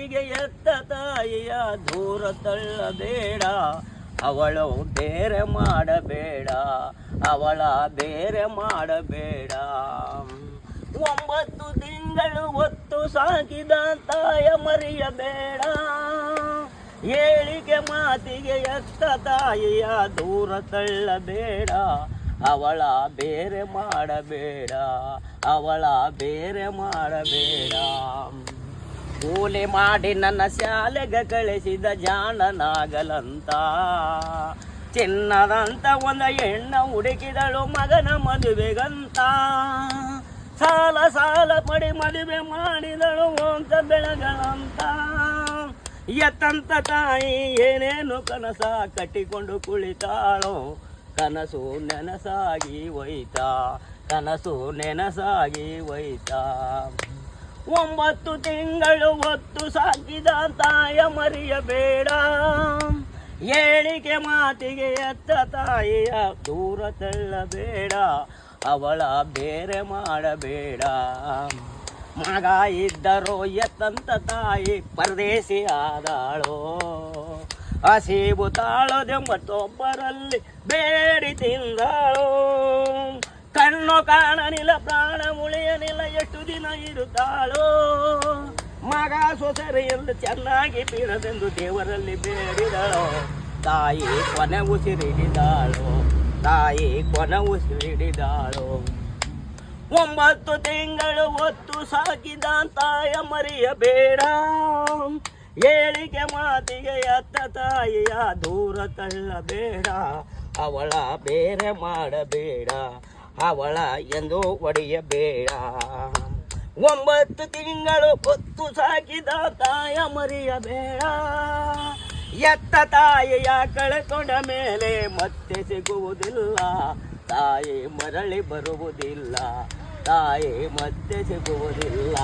ಮಾತಿಗೆ ಎತ್ತ ತಾಯಿಯ ದೂರ ತಳ್ಳಬೇಡ, ಅವಳು ಬೇರೆ ಮಾಡಬೇಡ, ಅವಳ ಬೇರೆ ಮಾಡಬೇಡ. 9 ತಿಂಗಳು ಹೊತ್ತು ಸಾಕಿದ ತಾಯ ಮರೆಯಬೇಡ, ಹೇಳಿಕೆ ಮಾತಿಗೆ ಎತ್ತ ತಾಯಿಯ ದೂರ ತಳ್ಳಬೇಡ, ಅವಳ ಬೇರೆ ಮಾಡಬೇಡ, ಅವಳ ಬೇರೆ ಮಾಡಬೇಡ. ಕೂಲಿ ಮಾಡಿ ನನ್ನ ಶಾಲೆಗೆ ಕಳಿಸಿದ ಜಾಣನಾಗಲಂತ, ಚಿನ್ನದಂತ ಒಂದು ಹೆಣ್ಣ ಹುಡುಕಿದಳು ಮಗನ ಮದುವೆಗಂತ. ಸಾಲ ಪಡಿ ಮದುವೆ ಮಾಡಿದಳು ಅಂತ ಬೆಳಗಳಂತ. ಎತ್ತಂತ ತಾಯಿ ಏನೇನು ಕನಸ ಕಟ್ಟಿಕೊಂಡು ಕುಳಿತಾಳೋ, ಕನಸು ನೆನಸಾಗಿ ಹೋಯ್ತಾ, ಕನಸು ನೆನಸಾಗಿ ಹೋಯ್ತಾ. 9 ತಿಂಗಳು ಹೊತ್ತು ಸಾಕಿದ ತಾಯ ಮರೆಯಬೇಡ, ಹೇಳಿಕೆ ಮಾತಿಗೆ ಎತ್ತ ತಾಯಿಯ ದೂರ ತಳ್ಳಬೇಡ, ಅವಳ ಬೇರೆ ಮಾಡಬೇಡ. ಮಗ ಇದ್ದರೂ ಎತ್ತಂತ ತಾಯಿ ಪರದೇಶಿ ಆದಾಳೋ, ಹಸಿವು ತಾಳದೆ ಮತ್ತೊಬ್ಬರಲ್ಲಿ ಬೇಡಿ ತಿಂದಾಳೋ. ಕಣ್ಣು ಕಾಣನಿಲ್ಲ ಪ್ರಾಣ ಉಳಿಯನಿಲ್ಲ, ಎಷ್ಟು ದಿನ ಇರುತ್ತಾಳೋ. ಮಗ ಸೊಸೆರೆಯಲ್ಲಿ ಚೆನ್ನಾಗಿ ಬೀಳದೆಂದು ದೇವರಲ್ಲಿ ಬೇಡಿದಳೋ, ತಾಯಿ ಕೊನೆ ಉಸಿರಿಡಿದಾಳೋ, ತಾಯಿ ಕೊನೆ ಉಸಿರಿಡಿದಾಳೋ. 9 ತಿಂಗಳು ಹೊತ್ತು ಸಾಕಿದ ತಾಯ ಮರೆಯಬೇಡ, ಹೇಳಿಕೆ ಮಾತಿಗೆ ಎತ್ತ ತಾಯಿಯ ದೂರ ತಳ್ಳಬೇಡ, ಅವಳ ಬೇರೆ ಮಾಡಬೇಡ, ಅವಳ ಎಂದು ಒಡೆಯಬೇಡ. 9 ತಿಂಗಳು ಹೊತ್ತು ಸಾಕಿದ ತಾಯ ಮರೆಯಬೇಡ, ಎತ್ತ ತಾಯಿಯ ಕಳೆಕೊಂಡ ಮೇಲೆ ಮತ್ತೆ ಸಿಗುವುದಿಲ್ಲ, ತಾಯಿ ಮರಳಿ ಬರುವುದಿಲ್ಲ, ತಾಯಿ ಮತ್ತೆ ಸಿಗುವುದಿಲ್ಲ.